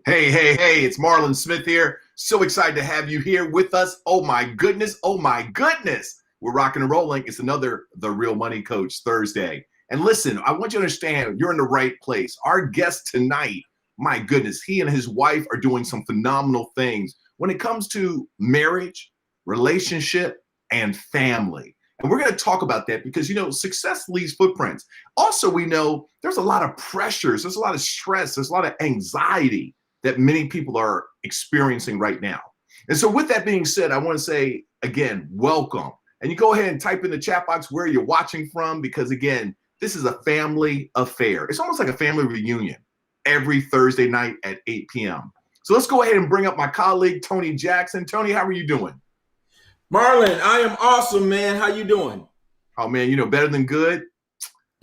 Hey, it's Marlon Smith here. So excited to have you here with us. Oh my goodness. We're rocking and rolling. It's another The Real Money Coach Thursday. And listen, I want you to understand you're in the right place. Our guest tonight, my goodness, he and his wife are doing some phenomenal things when it comes to marriage, relationship, and family. And we're going to talk about that because, success leaves footprints. Also, we know there's a lot of pressures, there's a lot of stress, there's a lot of anxiety that many people are experiencing right now. And so with that being said, I want to say, again, welcome. And you go ahead and type in the chat box where you're watching from, because again, this is a family affair. It's almost like a family reunion every Thursday night at 8 p.m. So let's go ahead and bring up my colleague, Tony Jackson. Tony, how are you doing? Marlon, I am awesome, man. How you doing? Oh, man, better than good.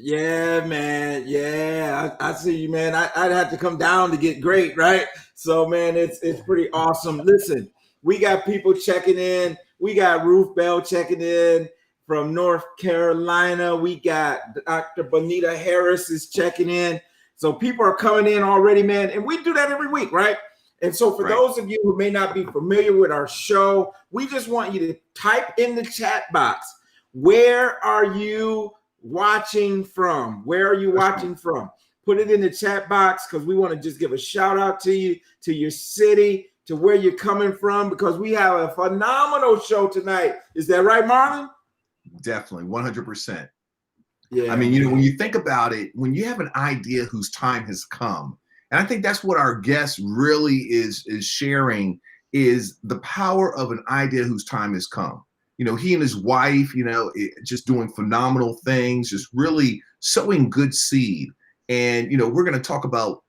Yeah, man. Yeah, I see you, man. I'd have to come down to get great, right? So, man, it's pretty awesome. Listen, we got people checking in. We got Ruth Bell checking in from North Carolina. We got Dr. Bonita Harris is checking in. So people are coming in already, man. And we do that every week, right? And so for those of you who may not be familiar with our show, we just want you to type in the chat box, where are you watching from? Where are you watching from? Put it in the chat box because we want to just give a shout out to you, to your city, to where you're coming from, because we have a phenomenal show tonight. Is that right, Marlon? Definitely, 100%. Yeah. I mean, when you think about it, when you have an idea whose time has come, and I think that's what our guest really is sharing, is the power of an idea whose time has come. He and his wife, just doing phenomenal things, just really sowing good seed. And, we're going to talk about,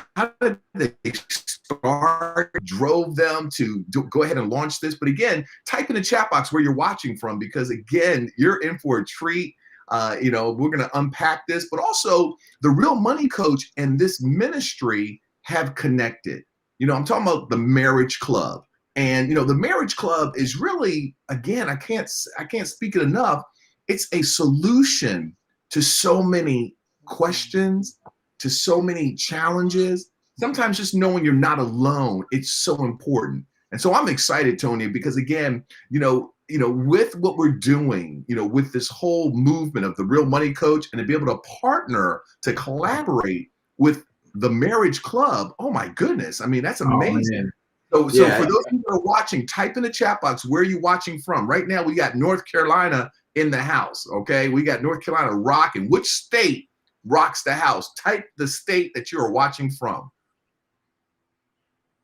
how did they start, drove them to go ahead and launch this. But again, type in the chat box where you're watching from, because again, you're in for a treat. We're going to unpack this, but also the Real Money Coach and this ministry have connected. I'm talking about the Marriage Club. And, the Marriage Club is really, again, I can't speak it enough. It's a solution to so many questions, to so many challenges. Sometimes just knowing you're not alone, it's so important. And so I'm excited, Tony, because again, with what we're doing, with this whole movement of the Real Money Coach, and to be able to partner, to collaborate with the Marriage Club, oh my goodness. I mean, that's amazing. So for those who are watching, type in the chat box where you're watching from. Right now, we got North Carolina in the house, okay? We got North Carolina rocking. Which state rocks the house? Type the state that you are watching from.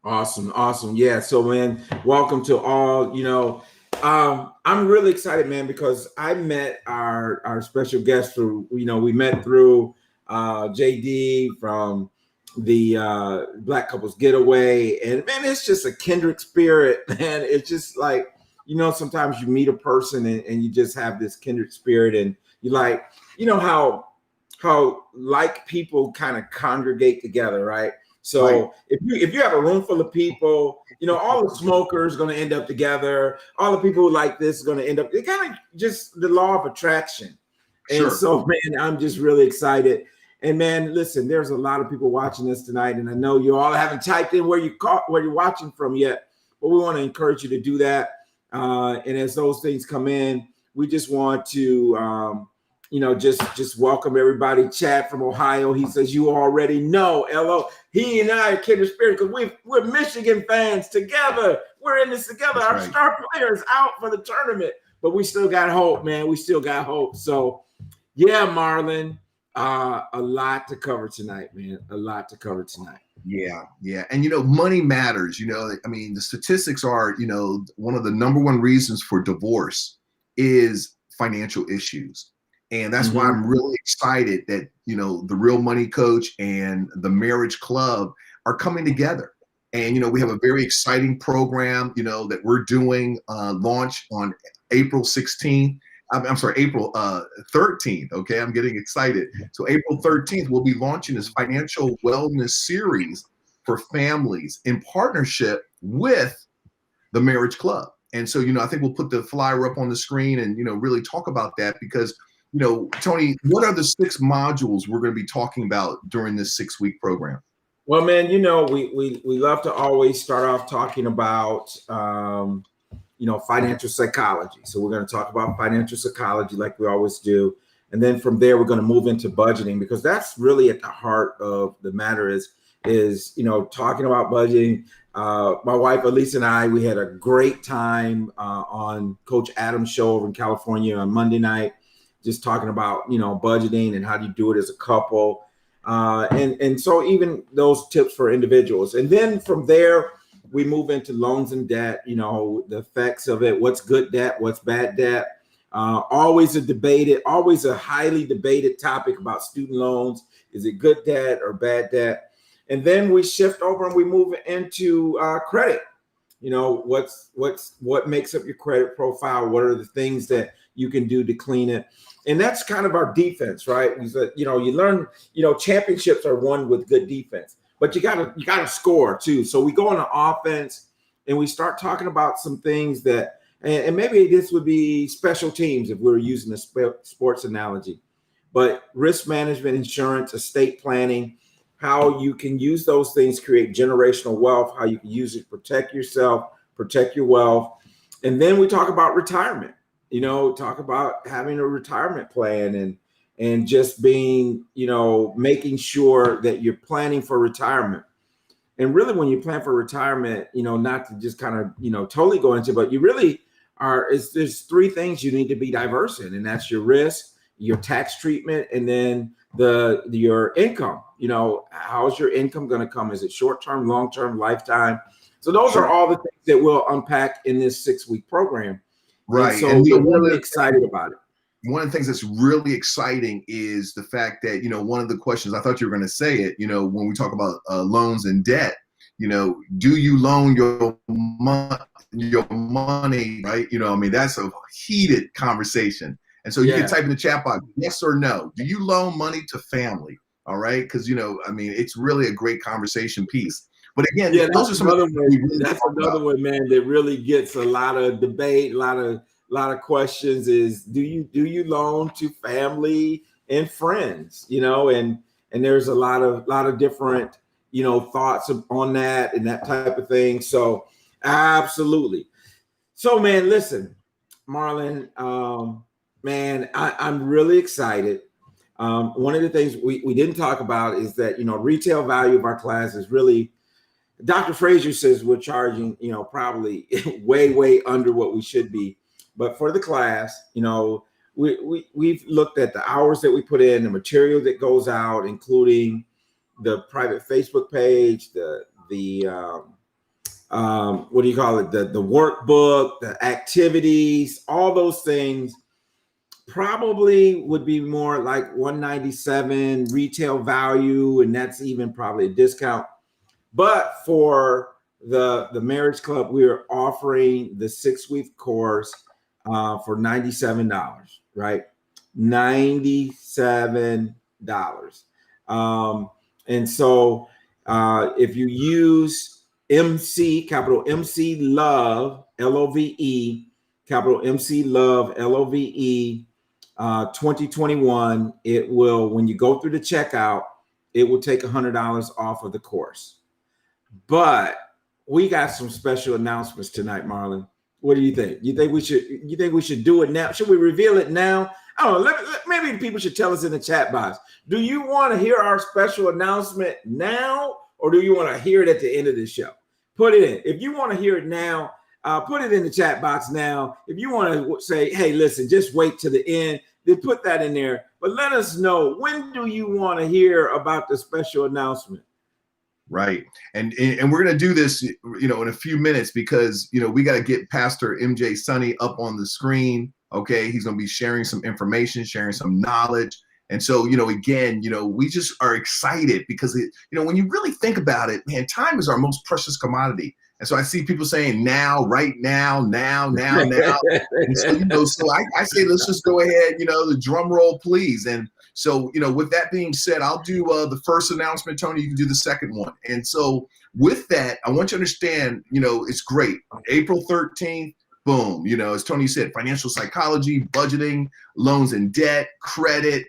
Awesome. Yeah, so, man, welcome to all. I'm really excited, man, because I met our special guest through, we met through JD from the Black Couples Getaway, and man, it's just a kindred spirit, man. It's just like, sometimes you meet a person and you just have this kindred spirit, and you like, how like people kind of congregate together, right? So if you have a room full of people, all the smokers are going to end up together. All the people who like this are going to end up. It kind of just the law of attraction. And so, man, I'm just really excited. And man, listen, there's a lot of people watching this tonight, and I know you all haven't typed in where you're watching from yet, but we want to encourage you to do that. And as those things come in, we just want to, just welcome everybody. Chad from Ohio, he says, you already know, LO. He and I are kindred spirit because we're Michigan fans together. We're in this together. Our star players out for the tournament, but we still got hope, man. We still got hope. So, yeah, Marlon. A lot to cover tonight, man. A lot to cover tonight. Yeah. And, money matters. I mean, the statistics are, one of the number one reasons for divorce is financial issues. And that's why I'm really excited that, the Real Money Coach and the Marriage Club are coming together. And, we have a very exciting program, that we're doing launch on April 16th. I'm sorry, April 13th. Okay, I'm getting excited. So April 13th, we'll be launching this financial wellness series for families in partnership with the Marriage Club. And so, I think we'll put the flyer up on the screen and, really talk about that because, Tony, what are the 6 modules we're going to be talking about during this 6-week program? Well, man, you know, we love to always start off talking about financial psychology. So we're going to talk about financial psychology like we always do. And then from there, we're going to move into budgeting, because that's really at the heart of the matter is talking about budgeting. My wife, Elisa, and I, we had a great time on Coach Adams' show over in California on Monday night, just talking about, budgeting and how do you do it as a couple. And so even those tips for individuals. And then from there, we move into loans and debt, the effects of it, what's good debt, what's bad debt. Always a highly debated topic about student loans. Is it good debt or bad debt? And then we shift over and we move into credit. What makes up your credit profile? What are the things that you can do to clean it? And that's kind of our defense, right? You learn, championships are won with good defense, but you gotta score too. So we go on the offense and we start talking about some things that, and maybe this would be special teams if we were using a sports analogy, but risk management, insurance, estate planning, how you can use those things, create generational wealth, how you can use it to protect yourself, protect your wealth. And then we talk about retirement, talk about having a retirement plan and just being, making sure that you're planning for retirement. And really, when you plan for retirement, not to just kind of, totally go into, but you really there's three things you need to be diverse in, and that's your risk, your tax treatment, and then your income. How's your income going to come? Is it short-term, long-term, lifetime? So those are all the things that we'll unpack in this 6-week program. Right. And so we're really excited about it. One of the things that's really exciting is the fact that, one of the questions, I thought you were going to say it, when we talk about loans and debt, do you loan your money, right? That's a heated conversation. And so you can type in the chat box, yes or no. Do you loan money to family? All right. Because, it's really a great conversation piece. But again, those are some other ways. That's another one, man, that really gets a lot of debate, a lot of questions is, do you loan to family and friends, and there's a lot of different, thoughts on that and that type of thing. So absolutely. So, man, listen, Marlon, man, I'm really excited. One of the things we didn't talk about is that, retail value of our class is really, Dr. Frazier says we're charging, probably way under what we should be. But for the class, we've looked at the hours that we put in, the material that goes out, including the private Facebook page, the what do you call it? The workbook, the activities, all those things probably would be more like $197 retail value, and that's even probably a discount. But for the Marriage Club, we're offering the 6-week course for $97, right? $97. And so if you use MC, capital MC Love, LOVE, capital MC Love, LOVE, 2021, it will, when you go through the checkout, it will take $100 off of the course. But we got some special announcements tonight, Marlon. What do you think? You think we should do it now? Should we reveal it now? I don't know. Maybe people should tell us in the chat box. Do you want to hear our special announcement now, or do you want to hear it at the end of the show? Put it in. If you want to hear it now, put it in the chat box now. If you want to say, hey, listen, just wait to the end, then put that in there. But let us know, when do you want to hear about the special announcement? Right. And we're going to do this, in a few minutes, because, we got to get Pastor MJ Sonny up on the screen. Okay. He's going to be sharing some information, sharing some knowledge. And so, again, we just are excited because, when you really think about it, man, time is our most precious commodity. And so I see people saying now, right now. And so, so I say, let's just go ahead, the drum roll, please. And so, with that being said, I'll do the first announcement, Tony, you can do the second one. And so with that, I want you to understand, it's great. April 13th, boom, as Tony said, financial psychology, budgeting, loans and debt, credit,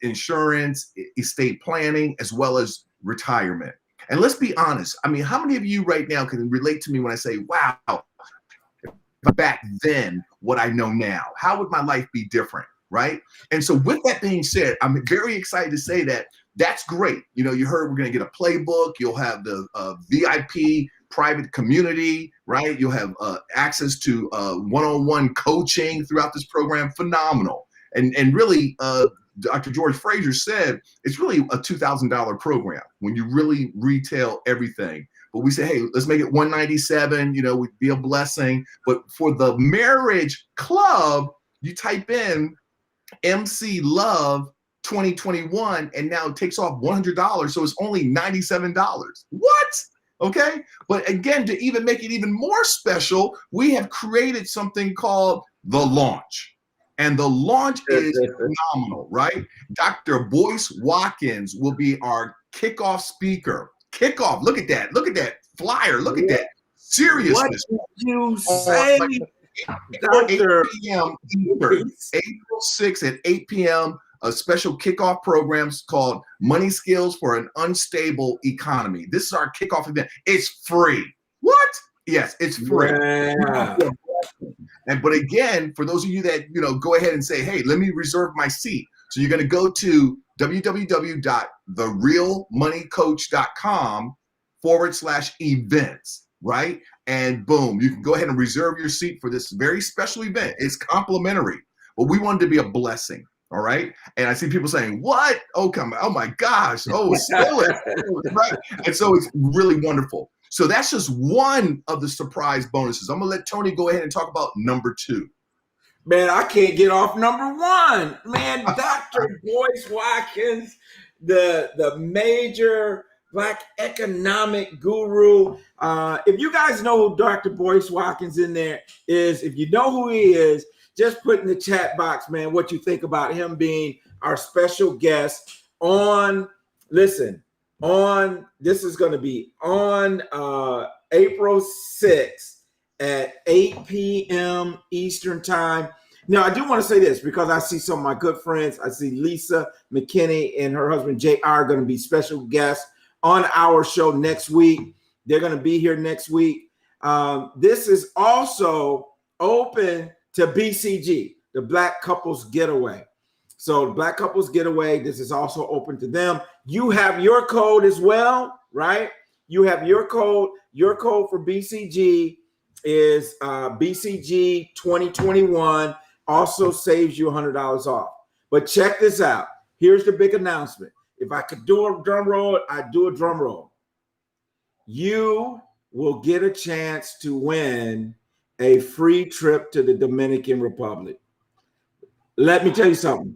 insurance, estate planning, as well as retirement. And let's be honest. I mean, how many of you right now can relate to me when I say, wow, back then, what I know now, how would my life be different? Right. And so with that being said, I'm very excited to say that that's great. You know, you heard we're going to get a playbook. You'll have the VIP private community, right? You'll have access to one-on-one coaching throughout this program. Phenomenal. And really, Dr. George Fraser said it's really a $2,000 program when you really retail everything. But we say, hey, let's make it $197. You know, would be a blessing. But for the marriage club, you type in MC Love 2021, and now it takes off $100, so it's only $97. What? Okay. But again, to even make it even more special, we have created something called the launch. And the launch is phenomenal, right? Dr. Boyce Watkins will be our kickoff speaker. Kickoff. Look at that. Look at that flyer. Look at that seriousness. What did you say, Dr. 8 p.m. Eastern, April 6th at 8 p.m. A special kickoff program called Money Skills for an Unstable Economy. This is our kickoff event. It's free. What? Yes, it's free. Yeah. But again, for those of you that go ahead and say, hey, let me reserve my seat. So you're going to go to www.therealmoneycoach.com/events, right? And boom, you can go ahead and reserve your seat for this very special event. It's complimentary, but we wanted to be a blessing. All right. And I see people saying, what? Oh, come on. Oh, my gosh. Oh, spill it. Right. And so it's really wonderful. So that's just one of the surprise bonuses. I'm going to let Tony go ahead and talk about number 2. Man, I can't get off number 1. Man, Dr. Boyce Watkins, the major Black economic guru. If you guys know who Dr. Boyce Watkins in there is, if you know who he is, just put in the chat box, man, what you think about him being our special guest on, this is going to be on April 6th at 8 p.m. Eastern time. Now, I do want to say this because I see some of my good friends. I see Lisa McKinney and her husband, JR, are going to be special guests on our show next week. They're going to be here next week. This is also open to BCG, the Black Couples Getaway. So the Black Couples Getaway, this is also open to them. You have your code as well, right? You have your code. Your code for BCG is BCG 2021. Also saves you $100 off. But check this out. Here's the big announcement. If I could do a drum roll, I'd do a drum roll. You will get a chance to win a free trip to the Dominican Republic. Let me tell you something.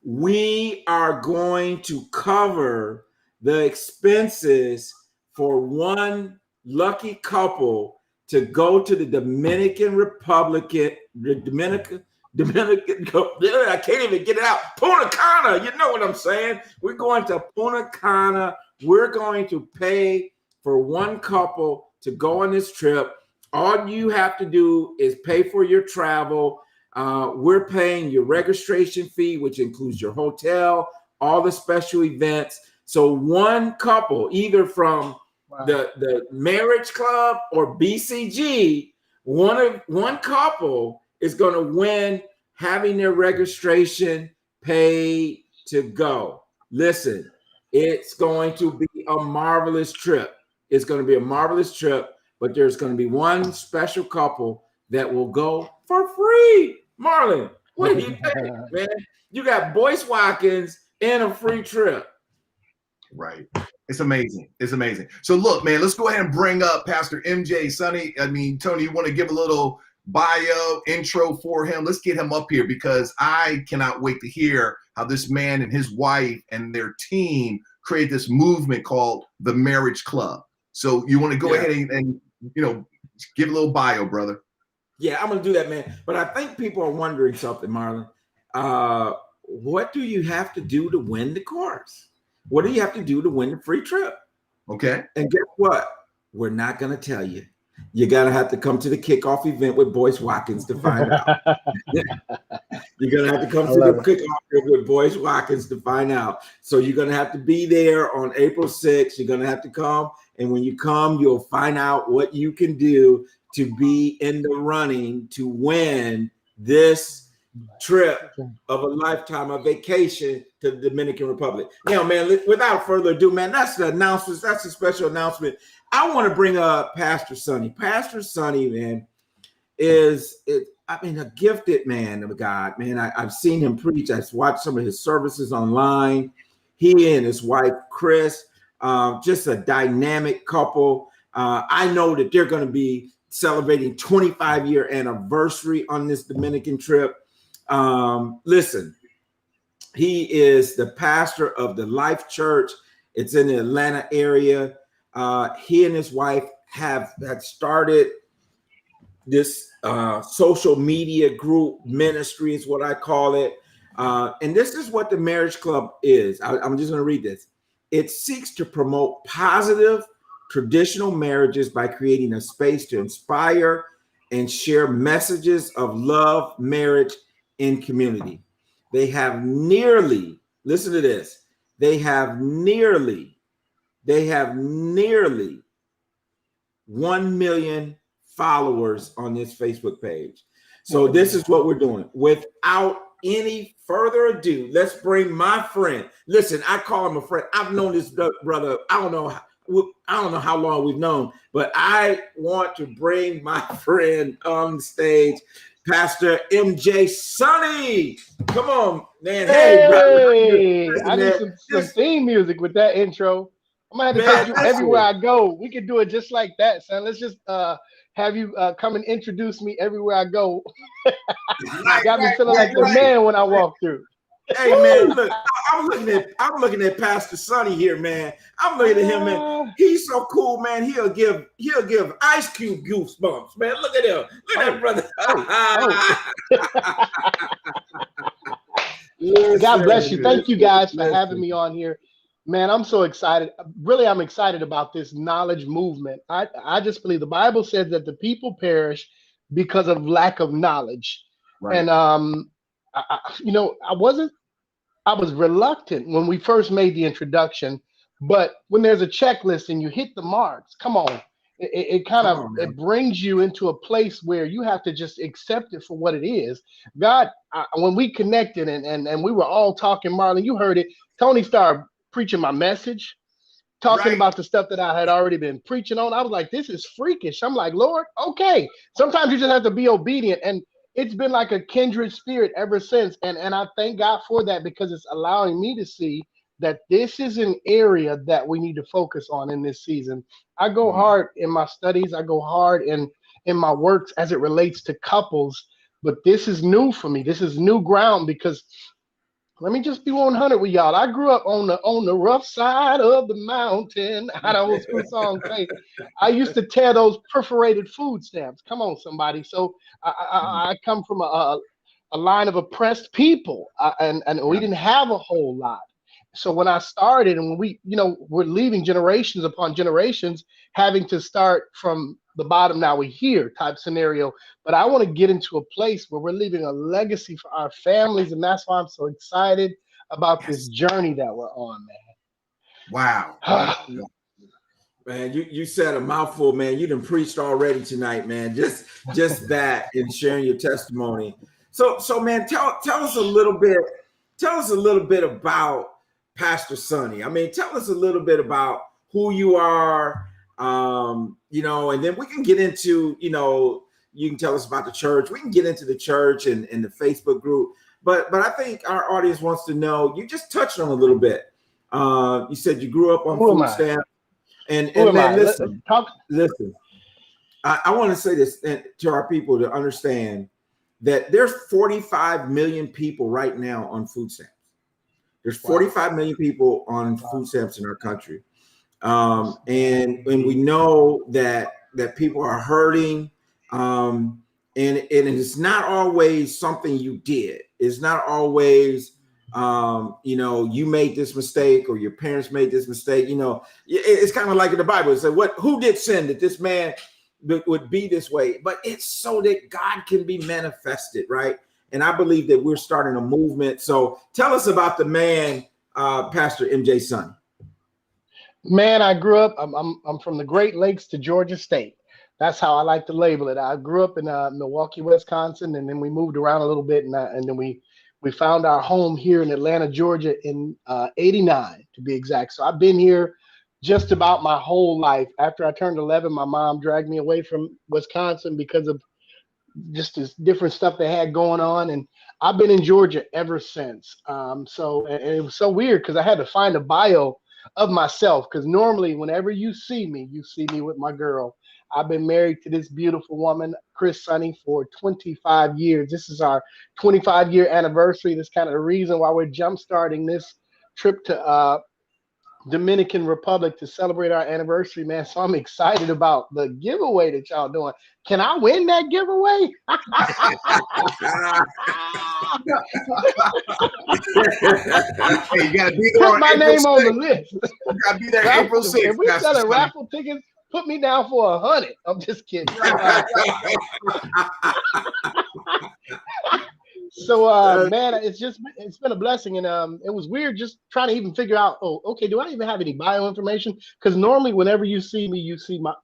We are going to cover the expenses for one lucky couple to go to the Dominican Republic, I can't even get it out. Punta Cana, you know what I'm saying? We're going to Punta Cana. We're going to pay for one couple to go on this trip. All you have to do is pay for your travel. We're paying your registration fee, which includes your hotel, all the special events. So one couple, either from the marriage club or BCG, one couple is going to win having their registration paid to go. Listen, it's going to be a marvelous trip. It's going to be a marvelous trip. But there's going to be one special couple that will go for free. Marlon, what do you think, man? You got Boyce Watkins and a free trip. Right. It's amazing. It's amazing. So look, man, let's go ahead and bring up Pastor MJ. Sonny, Tony, you want to give a little bio intro for him? Let's get him up here because I cannot wait to hear how this man and his wife and their team create this movement called the Marriage Club. So you want to go ahead and give a little bio, brother. Yeah, I'm going to do that, man. But I think people are wondering something, Marlon. What do you have to do to win the course? What do you have to do to win the free trip? Okay. And guess what? We're not going to tell you. You're gonna have to come to the kickoff event with Boyce Watkins to find out. You're gonna have to come to the kickoff with Boyce Watkins to find out. So you're gonna have to be there on April 6th. You're gonna have to come, and when you come, you'll find out what you can do to be in the running to win this trip of a lifetime, a vacation to the Dominican Republic. Now, man, without further ado, man, that's the announcement. That's a special announcement. I want to bring up Pastor Sonny. Pastor Sonny, man, is a gifted man of God, man. I've seen him preach. I've watched some of his services online. He and his wife, Chris, just a dynamic couple. I know that they're going to be celebrating 25-year anniversary on this Dominican trip. Listen, he is the pastor of the Life Church. It's in the Atlanta area. He and his wife had started this social media group ministry is what I call it. And this is what the Marriage Club is. I'm just going to read this. It seeks to promote positive traditional marriages by creating a space to inspire and share messages of love, marriage, and community. They have nearly, listen to this, they have nearly 1 million followers on this Facebook page. So this is what we're doing. Without any further ado, let's bring my friend. Listen, I call him a friend. I've known this brother. I don't know how long we've known, but I want to bring my friend on stage, Pastor MJ Sonny. Come on, man. Hey, brother. I need some theme music with that intro. I'm gonna have to take you everywhere I go. We could do it just like that, son. Let's just have you come and introduce me everywhere I go. Got me feeling like the man when I walk through. Hey man, look, I'm looking at Pastor Sonny here, man. I'm looking at him, man. He's so cool, man. He'll give Ice Cube goosebumps, man. Look at him. Look at that brother. Yes, God bless you. Thank you guys for having me on here. Man, I'm so excited. Really, I'm excited about this knowledge movement. I just believe the Bible says that the people perish because of lack of knowledge. Right. And I was reluctant when we first made the introduction, but when there's a checklist and you hit the marks, come on, it brings you into a place where you have to just accept it for what it is. God, when we connected and we were all talking, Marlon, you heard it. Tony started preaching my message, talking about the stuff that I had already been preaching on. I was like, this is freakish. I'm like, Lord, okay. Sometimes you just have to be obedient. And it's been like a kindred spirit ever since. And I thank God for that, because it's allowing me to see that this is an area that we need to focus on in this season. I go hard in my studies. I go hard in my works as it relates to couples. But this is new for me. This is new ground, because let me just be 100 with y'all. I grew up on the rough side of the mountain. How the old school song say. I used to tear those perforated food stamps. Come on, somebody. So I come from a line of oppressed people, and we didn't have a whole lot. So when I started, and when we're leaving generations upon generations, having to start from the bottom, now we're here type scenario. But I want to get into a place where we're leaving a legacy for our families. And that's why I'm so excited about this journey that we're on, man. Wow. Man, you said a mouthful, man. You done preached already tonight, man. Just that and sharing your testimony. So man, tell us a little bit about Pastor Sonny. I mean, tell us a little bit about who you are, and then we can get into, you can tell us about the church. We can get into the church and the Facebook group. But I think our audience wants to know, you just touched on a little bit. You said you grew up on food stamps. And man, listen. I want to say this to our people to understand that there's 45 million people right now on food stamps. There's 45 million people on food stamps in our country. And we know that people are hurting. And it's not always something you did. It's not always, you made this mistake or your parents made this mistake. It's kind of like in the Bible. It said, who did sin that this man would be this way, but it's so that God can be manifested, right? And I believe that we're starting a movement. So tell us about the man, Pastor MJ Sonny. Man, I grew up. I'm from the Great Lakes to Georgia State. That's how I like to label it. I grew up in Milwaukee, Wisconsin, and then we moved around a little bit, and then we found our home here in Atlanta, Georgia, in '89 to be exact. So I've been here just about my whole life. After I turned 11, my mom dragged me away from Wisconsin because of just this different stuff they had going on, and I've been in Georgia ever since. So and it was so weird because I had to find a bio of myself, because normally whenever you see me with my girl. I've been married to this beautiful woman, Sonny, for 25 years. This is our 25-year anniversary. That's kind of the reason why we're jump-starting this trip to Dominican Republic to celebrate our anniversary, man. So I'm excited about the giveaway that y'all doing. Can I win that giveaway? Hey, you gotta be there Put on my April name 6th. on the list. You gotta be there April 6th. If we Pastor selling Sonny. raffle tickets, put me down for 100. I'm just kidding. So man, it's been a blessing, and it was weird just trying to even figure out, oh, okay, do I even have any bio information? Because normally whenever you see me, you see my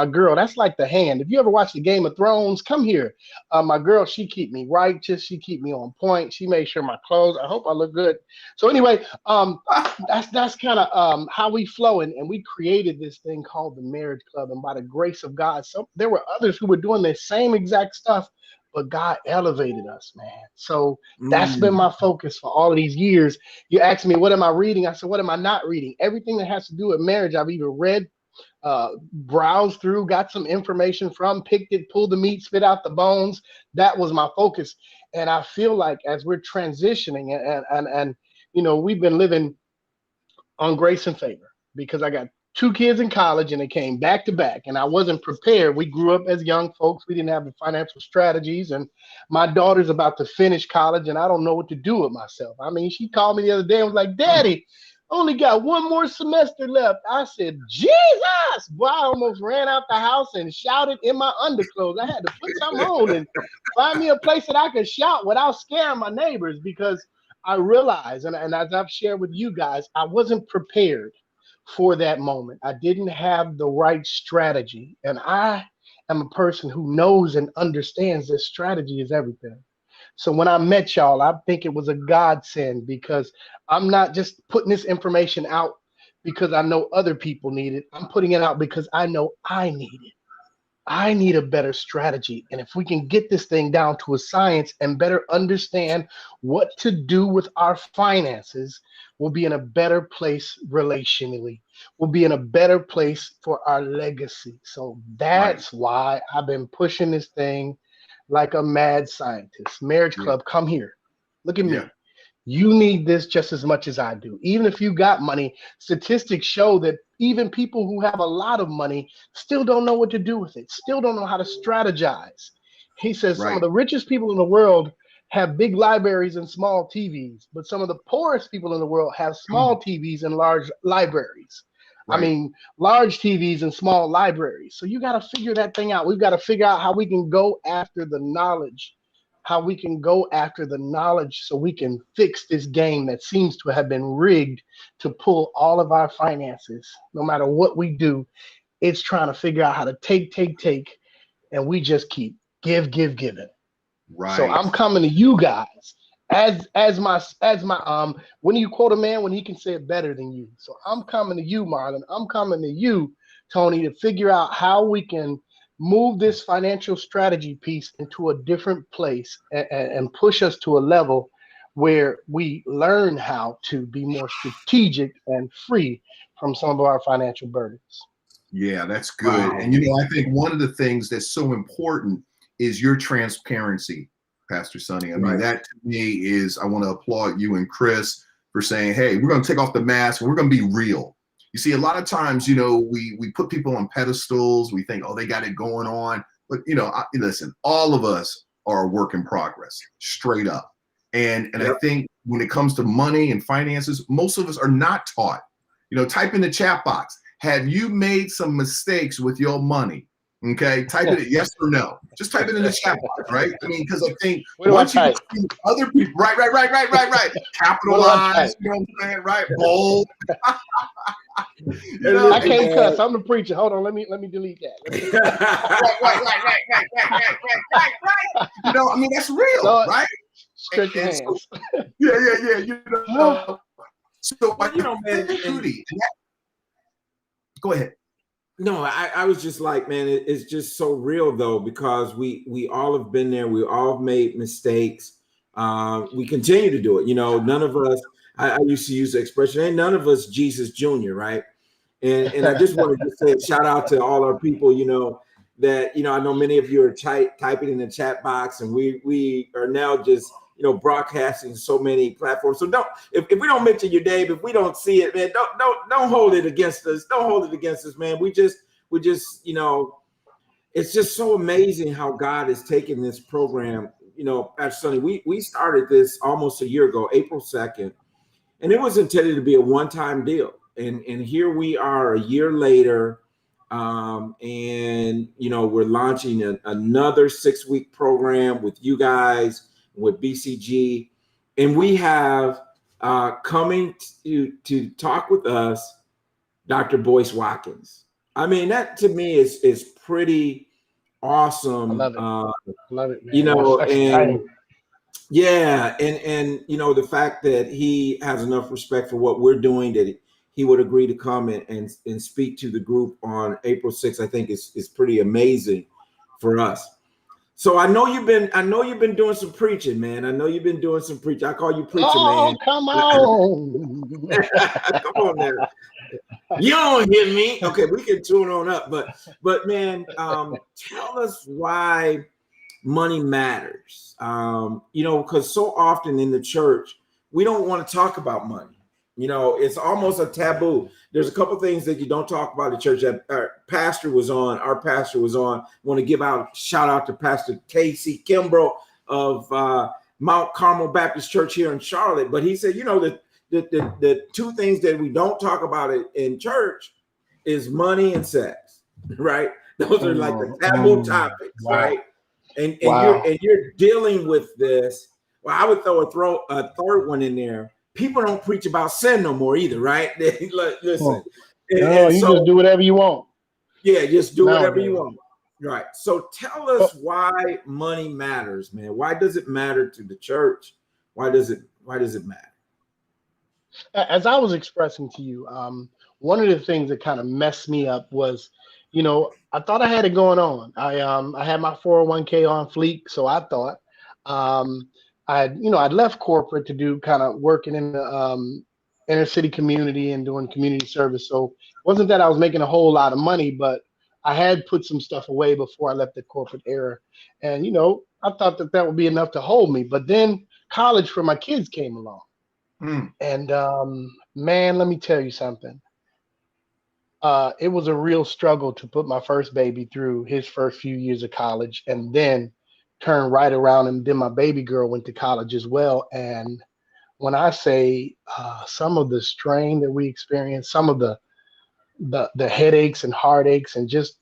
girl. That's like the hand. If you ever watch the Game of Thrones, come here. My girl, she keep me righteous, she keep me on point, she made sure my clothes, I hope I look good. So anyway, that's kind of how we flow, and we created this thing called the Marriage Club, and by the grace of God, there were others who were doing the same exact stuff, but God elevated us, man. So that's been my focus for all of these years. You asked me, what am I reading? I said, what am I not reading? Everything that has to do with marriage, I've either read, browsed through, got some information from, picked it, pulled the meat, spit out the bones. That was my focus. And I feel like as we're transitioning and you know, we've been living on grace and favor, because I got 2 kids in college and they came back to back, and I wasn't prepared. We grew up as young folks. We didn't have the financial strategies, and my daughter's about to finish college and I don't know what to do with myself. I mean, she called me the other day and was like, Daddy, only got 1 more semester left. I said, Jesus! Boy, I almost ran out the house and shouted in my underclothes. I had to put something on and find me a place that I could shout without scaring my neighbors, because I realized, and as I've shared with you guys, I wasn't prepared for that moment. I didn't have the right strategy. And I am a person who knows and understands that strategy is everything. So when I met y'all, I think it was a godsend, because I'm not just putting this information out because I know other people need it. I'm putting it out because I know I need it. I need a better strategy. And if we can get this thing down to a science and better understand what to do with our finances, we'll be in a better place relationally. We'll be in a better place for our legacy. So that's why I've been pushing this thing like a mad scientist. Marriage Club, come here. Look at me. You need this just as much as I do. Even if you got money, statistics show that even people who have a lot of money still don't know what to do with it, still don't know how to strategize. He says some of the richest people in the world have big libraries and small TVs, but some of the poorest people in the world have small TVs and large libraries. I mean, large TVs and small libraries. So you got to figure that thing out. We've got to figure out how we can go after the knowledge, so we can fix this game that seems to have been rigged to pull all of our finances. No matter what we do, it's trying to figure out how to take, and we just keep giving. So I'm coming to you guys as my when you quote a man when he can say it better than you. So I'm coming to you, Marlon. I'm coming to you, Tony, to figure out how we can move this financial strategy piece into a different place and push us to a level where we learn how to be more strategic and free from some of our financial burdens. Yeah, that's good. Wow. And you know, I think one of the things that's so important is your transparency, Pastor Sonny. I mean, that to me is, I want to applaud you and Chris for saying, hey, we're going to take off the mask and we're going to be real. You see, a lot of times, you know, we put people on pedestals. We think, oh, they got it going on. But, you know, listen, all of us are a work in progress, straight up. And I think when it comes to money and finances, most of us are not taught. You know, type in the chat box, have you made some mistakes with your money? Okay, type it yes or no. Just type it in the chat box, right? I mean, because I think What do I once you type? see other people, right. What do I Capitalize, type? you know what I'm saying, right? Bold. Hey, I listen, can't man. cuss. I'm the preacher. Hold on. Let me delete that. Right. You know, I mean, that's real, Lord, right? stretch your And so, hands. yeah. You know, so Well, you know, man, think, Rudy, go ahead. No, I was just like, man, it's just so real though, because we all have been there. We all have made mistakes. We continue to do it. You know, none of us, I used to use the expression, ain't none of us Jesus Jr., right? And I just wanted to say a shout out to all our people, you know, that, you know, I know many of you are typing in the chat box, and we are now just, you know, broadcasting so many platforms. So don't, if we don't mention your name, if we don't see it, man, don't hold it against us. Don't hold it against us, man. We just, you know, it's just so amazing how God has taken this program. You know, Pastor Sonny, we started this almost a year ago, April 2nd, and it was intended to be a one-time deal. And here we are a year later, and you know, we're launching another 6-week program with you guys, with BCG, and we have coming to talk with us, Dr. Boyce Watkins. I mean, that to me is pretty I awesome. love it. Love it, man. You know, That's and exciting. yeah, and you know, the fact that he has enough respect for what we're doing, that he would agree to come and speak to the group on April 6th, I think is pretty amazing for us. So I know you've been doing some preaching, man. I know you've been doing some preaching. I call you preacher, man. Oh, come on. Come on now. You don't hear me. Okay, we can tune on up, but man, tell us why money matters. You know, because so often in the church, we don't want to talk about money. You know, it's almost a taboo. There's a couple things that you don't talk about in church. That our pastor was on. Want to give out shout out to Pastor Casey Kimbrough of Mount Carmel Baptist Church here in Charlotte. But he said, you know, the two things that we don't talk about in church is money and sex, right? Those are like the taboo topics, Wow. right? And Wow. you're dealing with this. Well, I would throw a third one in there. People don't preach about sin no more either, right? Listen, No, and you so just do whatever you want. yeah, just do whatever you Nowadays. want, right? So tell us why money matters, man. Why does it matter to the church? Why does it matter? As I was expressing to you, one of the things that kind of messed me up was, you know, I thought I had it going on. I had my 401k on fleek, so I thought. I'd left corporate to do kind of working in the inner city community and doing community service. So it wasn't that I was making a whole lot of money, but I had put some stuff away before I left the corporate era, and you know, I thought that would be enough to hold me. But then college for my kids came along. And man, let me tell you something. It was a real struggle to put my first baby through his first few years of college, and then turn right around, and then my baby girl went to college as well. And when I say some of the strain that we experienced, some of the headaches and heartaches, and just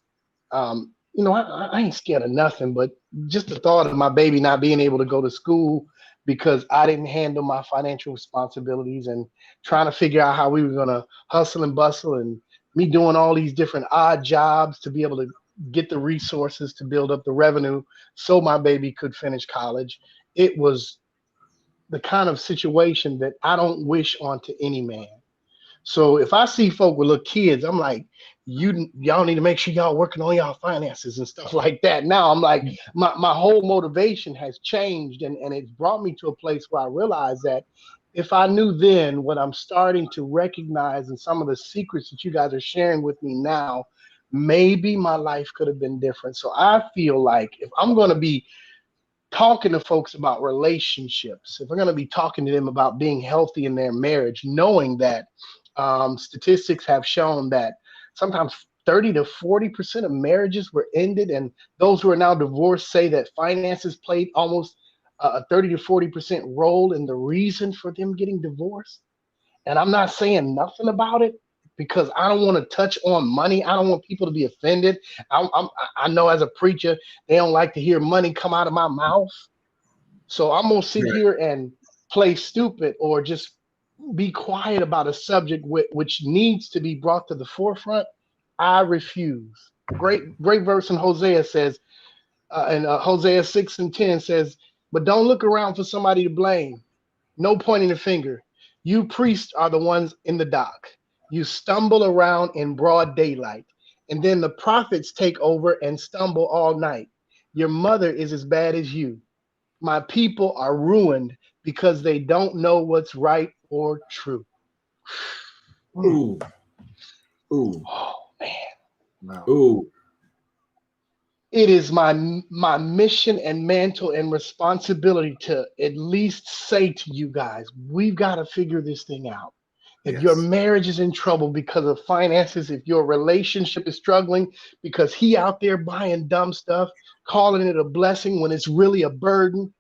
you know, I ain't scared of nothing, but just the thought of my baby not being able to go to school because I didn't handle my financial responsibilities, and trying to figure out how we were going to hustle and bustle, and me doing all these different odd jobs to be able to get the resources to build up the revenue so my baby could finish college. It was the kind of situation that I don't wish onto any man. So if I see folk with little kids, I'm like, y'all need to make sure y'all working on y'all finances and stuff like that. Now I'm like, my whole motivation has changed, and it's brought me to a place where I realize that if I knew then what I'm starting to recognize, and some of the secrets that you guys are sharing with me now, maybe my life could have been different. So I feel like if I'm going to be talking to folks about relationships, if we're going to be talking to them about being healthy in their marriage, knowing that statistics have shown that sometimes 30 to 40% of marriages were ended, and those who are now divorced say that finances played almost a 30 to 40% role in the reason for them getting divorced. And I'm not saying nothing about it, because I don't want to touch on money. I don't want people to be offended. I know as a preacher, they don't like to hear money come out of my mouth. So I'm going to sit here and play stupid or just be quiet about a subject which needs to be brought to the forefront. I refuse. Great verse in Hosea says, and Hosea 6:10 says, but don't look around for somebody to blame. No pointing the finger. You priests are the ones in the dock. You stumble around in broad daylight, and then the prophets take over and stumble all night. Your mother is as bad as you. My people are ruined because they don't know what's right or true. Ooh. Ooh. Oh man. Wow. Ooh. It is my mission and mantle and responsibility to at least say to you guys, we've got to figure this thing out. If your marriage is in trouble because of finances, if your relationship is struggling because he out there buying dumb stuff, calling it a blessing when it's really a burden,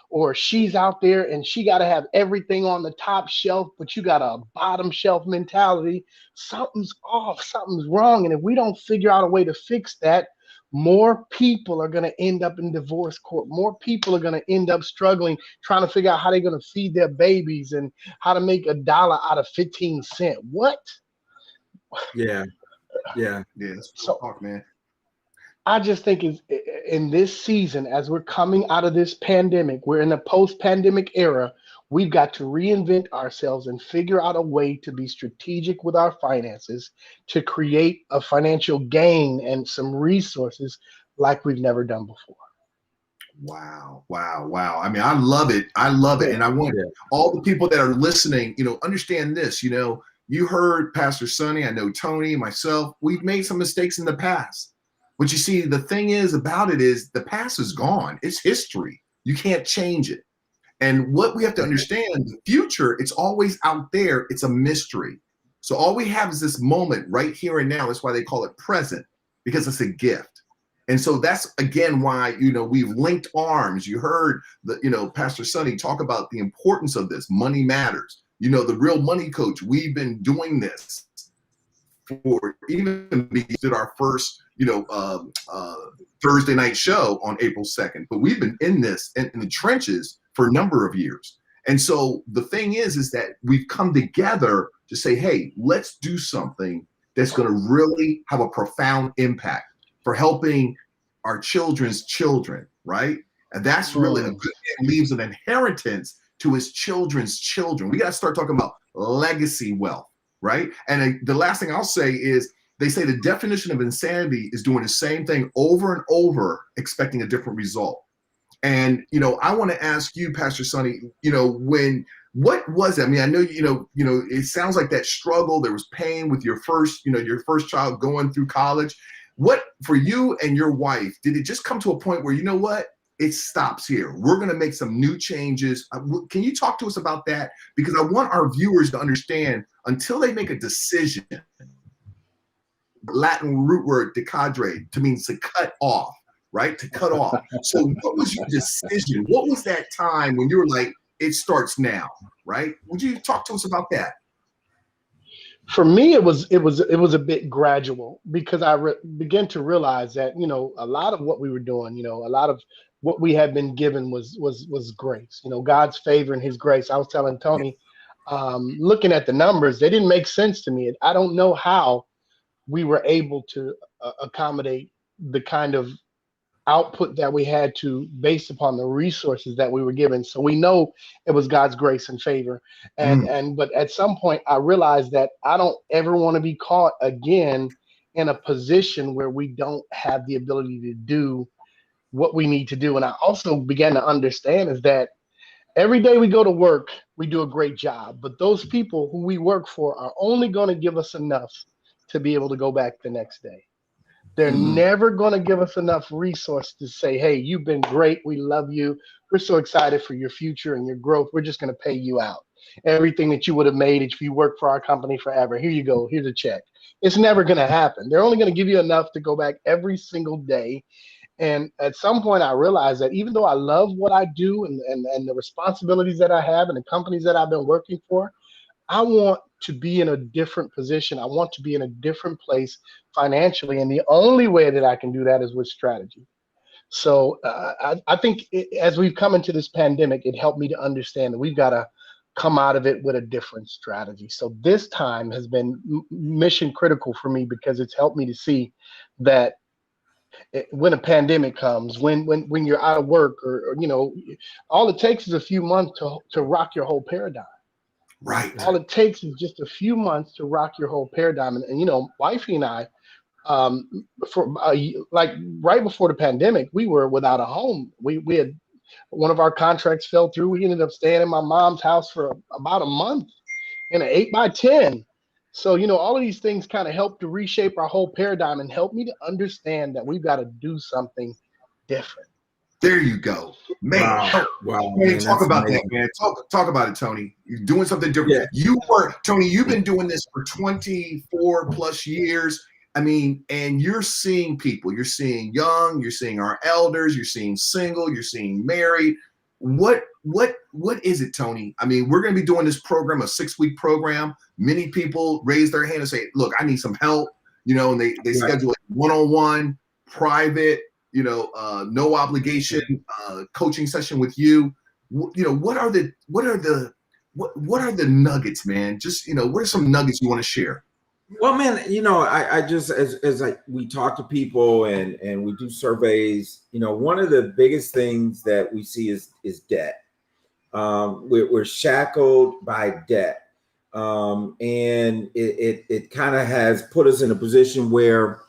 or she's out there and she got to have everything on the top shelf, but you got a bottom shelf mentality, something's off, something's wrong. And if we don't figure out a way to fix that, more people are going to end up in divorce court. More people are going to end up struggling, trying to figure out how they're going to feed their babies and how to make $1 out of 15 cents. What? Yeah. That's So, talk, man. I just think in this season, as we're coming out of this pandemic, we're in a post-pandemic era. We've got to reinvent ourselves and figure out a way to be strategic with our finances to create a financial gain and some resources like we've never done before. Wow. I mean, I love it. And I want all the people that are listening, understand this. You heard Pastor Sonny, I know Tony, myself, we've made some mistakes in the past. But you see, the thing is about it is the past is gone. It's history. You can't change it. And what we have to understand, the future, it's always out there. It's a mystery. So all we have is this moment right here and now. That's why they call it present, because it's a gift. And so that's, again, why, we've linked arms. You heard, Pastor Sonny talk about the importance of this. Money matters. The Real Money Coach, we've been doing this for even we did our first, Thursday night show on April 2nd. But we've been in this in the trenches for a number of years. And so the thing is that we've come together to say, hey, let's do something that's going to really have a profound impact for helping our children's children, right? And that's really a good man leaves an inheritance to his children's children. We got to start talking about legacy wealth, right? And the last thing I'll say is they say the definition of insanity is doing the same thing over and over, expecting a different result. And, I want to ask you, Pastor Sonny, what was it? I mean, I know, it sounds like that struggle, there was pain with your first child going through college. What, for you and your wife, did it just come to a point where, it stops here? We're going to make some new changes. Can you talk to us about that? Because I want our viewers to understand, until they make a decision, Latin root word decadre, to means to cut off, right? To cut off. So what was your decision? What was that time when you were like, it starts now, right? Would you talk to us about that? For me, it was a bit gradual, because I began to realize that, a lot of what we were doing, a lot of what we had been given was grace, God's favor and his grace. I was telling Tony, looking at the numbers, they didn't make sense to me. I don't know how we were able to accommodate the kind of output that we had to, based upon the resources that we were given. So we know it was God's grace and favor. But at some point I realized that I don't ever want to be caught again in a position where we don't have the ability to do what we need to do. And I also began to understand is that every day we go to work, we do a great job, but those people who we work for are only going to give us enough to be able to go back the next day. They're never going to give us enough resource to say, hey, you've been great. We love you. We're so excited for your future and your growth. We're just going to pay you out. Everything that you would have made if you worked for our company forever. Here you go. Here's a check. It's never going to happen. They're only going to give you enough to go back every single day. And at some point I realized that even though I love what I do and the responsibilities that I have and the companies that I've been working for, I want to be in a different position. I want to be in a different place financially. And the only way that I can do that is with strategy. So I think as we've come into this pandemic, it helped me to understand that we've got to come out of it with a different strategy. So this time has been mission critical for me because it's helped me to see that when a pandemic comes, when you're out of work or all it takes is a few months to rock your whole paradigm. Right. All it takes is just a few months to rock your whole paradigm. And wifey and I, for like right before the pandemic, we were without a home. We had one of our contracts fell through. We ended up staying in my mom's house for about a month in an 8x10. So, all of these things kind of help to reshape our whole paradigm and help me to understand that we've got to do something different. There you go, man. Wow, man, man, talk about amazing. that, man. Talk about it, Tony. You're doing something different. Yeah. Tony, you've been doing this for 24 plus years. I mean, and you're seeing people. You're seeing young. You're seeing our elders. You're seeing single. You're seeing married. What is it, Tony? I mean, we're going to be doing this program, a 6-week program. Many people raise their hand and say, "Look, I need some help." And they schedule it one-on-one, private. No obligation coaching session with you. What are the nuggets, man? Just what are some nuggets you want to share? Well, man, I just as we talk to people and we do surveys, one of the biggest things that we see is debt. We're shackled by debt, and it kind of has put us in a position where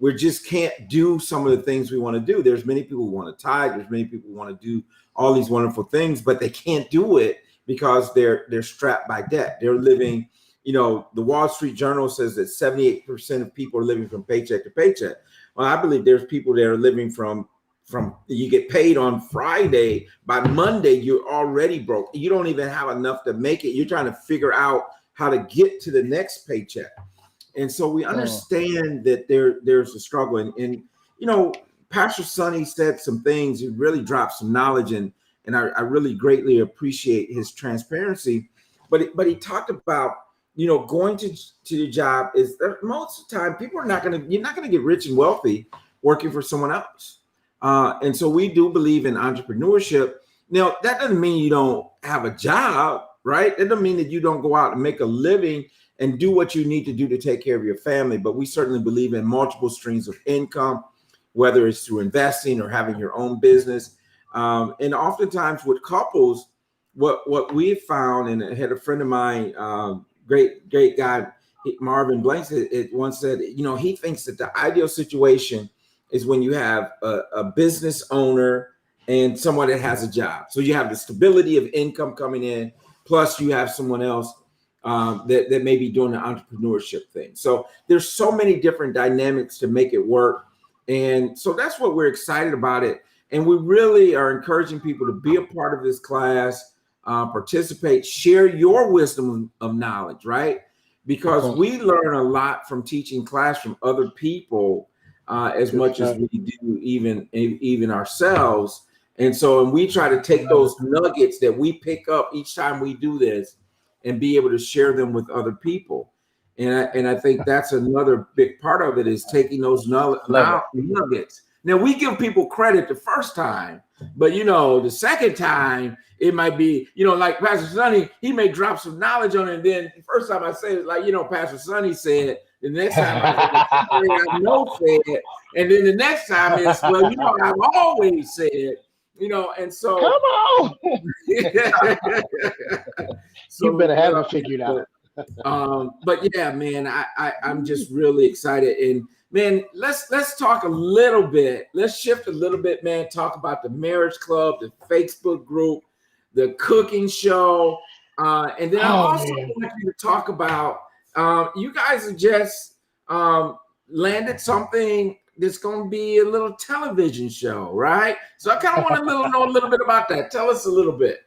we just can't do some of the things we want to do. There's many people who want to tithe. There's many people who want to do all these wonderful things, but they can't do it because they're strapped by debt. They're living, the Wall Street Journal says that 78% of people are living from paycheck to paycheck. Well, I believe there's people that are living from you get paid on Friday, by Monday, you're already broke. You don't even have enough to make it. You're trying to figure out how to get to the next paycheck. And so we understand that there's a struggle. And Pastor Sonny said some things. He really dropped some knowledge, and I really greatly appreciate his transparency. But he talked about, going to the job is most of the time you're not gonna get rich and wealthy working for someone else. And so we do believe in entrepreneurship. Now, that doesn't mean you don't have a job, right? That doesn't mean that you don't go out and make a living and do what you need to do to take care of your family. But we certainly believe in multiple streams of income, whether it's through investing or having your own business. And oftentimes with couples, what we've found, and I had a friend of mine, great guy, Marvin Blanks, it once said, he thinks that the ideal situation is when you have a business owner and someone that has a job. So you have the stability of income coming in, plus you have someone else that may be doing the entrepreneurship thing. So there's so many different dynamics to make it work. And so that's what we're excited about it. And we really are encouraging people to be a part of this class, participate, share your wisdom of knowledge, right? Because we learn a lot from teaching class from other people as much as we do even ourselves. And so we try to take those nuggets that we pick up each time we do this and be able to share them with other people. And I think that's another big part of it, is taking those nuggets. Now, we give people credit the first time, but the second time it might be, like Pastor Sonny, he may drop some knowledge on it. And then the first time I say it, like, Pastor Sonny said, the next time I know said, and then the next time is, well, I've always said, and so come on. So, you better have it figured out. But yeah, man, I'm just really excited. And man, let's talk a little bit. Let's shift a little bit, man. Talk about the Marriage Club, the Facebook group, the cooking show, and then I also want you to talk about you guys have just landed something that's going to be a little television show, right? So I kind of want to know a little bit about that. Tell us a little bit.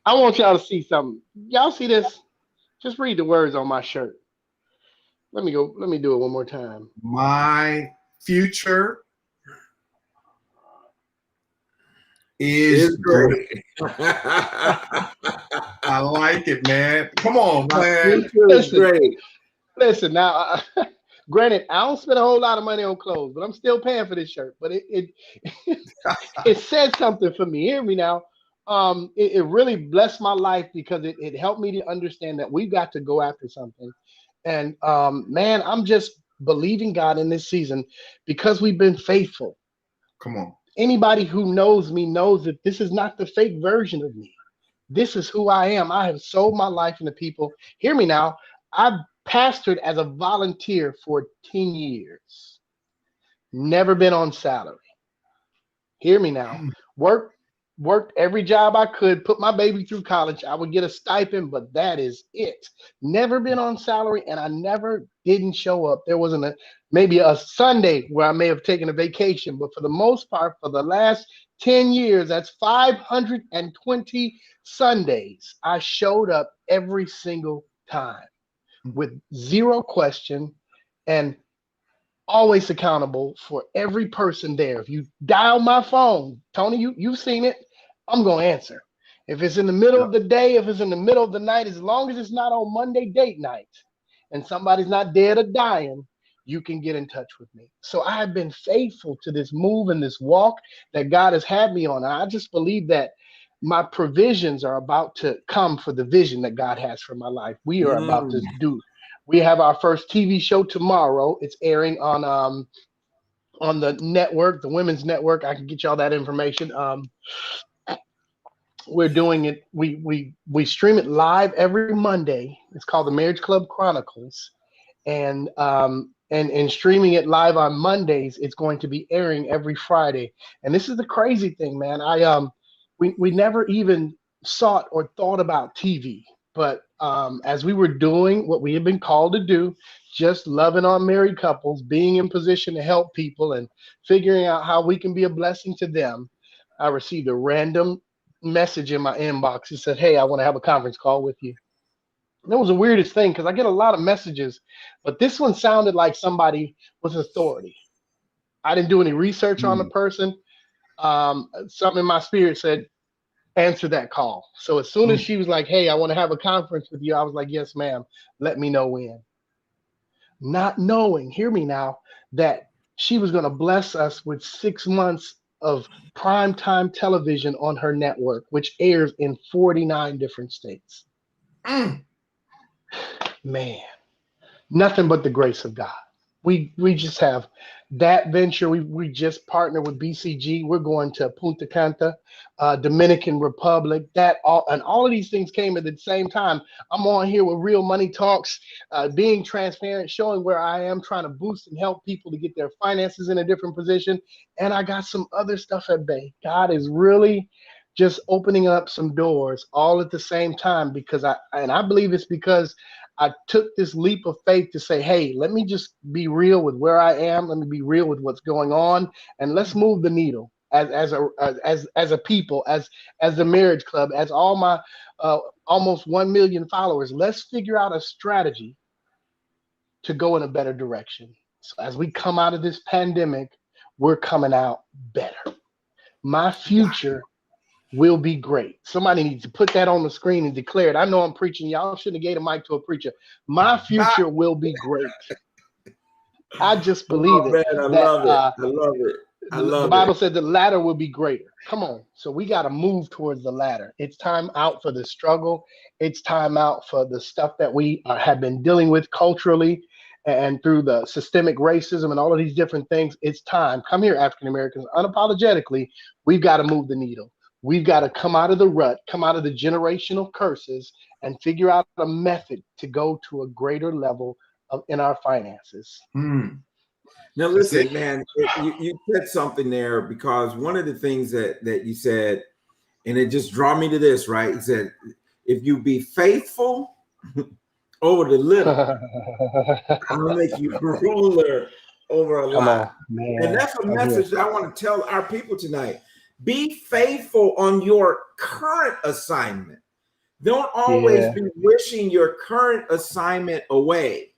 I want y'all to see something. Y'all see this? Just read the words on my shirt. Let me do it one more time. My future is great. great. I like it, man. Come on, My man. Future is listen, great. listen. Now, granted, I don't spend a whole lot of money on clothes, but I'm still paying for this shirt. But it it says something for me. Hear me now. It really blessed my life because it helped me to understand that we've got to go after something. And man, I'm just believing God in this season because we've been faithful. Come on. Anybody who knows me knows that this is not the fake version of me. This is who I am. I have sold my life into people. Hear me now. I've pastored as a volunteer for 10 years. Never been on salary. Hear me now. Work Worked every job I could, put my baby through college. I would get a stipend, but that is it. Never been on salary, and I never didn't show up. There wasn't maybe a Sunday where I may have taken a vacation, but for the most part, for the last 10 years, that's 520 Sundays. I showed up every single time with zero question and always accountable for every person there. If you dial my phone, Tony, you've seen it, I'm going to answer. If it's in the middle of the day, if it's in the middle of the night, as long as it's not on Monday date night and somebody's not dead or dying, you can get in touch with me. So I have been faithful to this move and this walk that God has had me on. And I just believe that my provisions are about to come for the vision that God has for my life. We are about to do. We have our first TV show tomorrow. It's airing on the network, the Women's Network. I can get y'all that information. We're doing it. We stream it live every Monday. It's called the Marriage Club Chronicles, and streaming it live on Mondays. It's going to be airing every Friday. And this is the crazy thing, man. We never even sought or thought about TV, but as we were doing what we had been called to do, just loving on married couples, being in position to help people, and figuring out how we can be a blessing to them, I received a random message in my inbox. It said, "Hey, I want to have a conference call with you." And that was the weirdest thing because I get a lot of messages, but this one sounded like somebody with authority. I didn't do any research on the person. Something in my spirit said, answer that call. So as soon as she was like, "Hey, I want to have a conference with you," I was like, "Yes, ma'am. Let me know when." Not knowing, hear me now, that she was going to bless us with 6 months of primetime television on her network, which airs in 49 different states. Man, nothing but the grace of God. We just have that venture. We just partnered with BCG. We're going to Punta Cana, Dominican Republic. All of these things came at the same time. I'm on here with Real Money Talks, being transparent, showing where I am, trying to boost and help people to get their finances in a different position. And I got some other stuff at bay. God is really just opening up some doors all at the same time because I believe it's because I took this leap of faith to say, "Hey, let me just be real with where I am. Let me be real with what's going on, and let's move the needle as a people, as the Marriage Club, as all my almost 1 million followers. Let's figure out a strategy to go in a better direction. So as we come out of this pandemic, we're coming out better. My future will be great." Somebody needs to put that on the screen and declare it. I know I'm preaching. Y'all shouldn't have gave a mic to a preacher. My future will be great. I just believe it. Man, I love it. I love it. I love the Bible said the latter will be greater. Come on. So we got to move towards the latter. It's time out for the struggle. It's time out for the stuff that we have been dealing with culturally and through the systemic racism and all of these different things. It's time. Come here, African Americans. Unapologetically, we've got to move the needle. We've got to come out of the rut, come out of the generational curses, and figure out a method to go to a greater level in our finances. Now, listen, man, you said something there because one of the things that you said, and it just draw me to this, right? It said, if you be faithful over the little, I'll make you ruler over a lot. And that's a message that I want to tell our people tonight. Be faithful on your current assignment. Don't always be wishing your current assignment away,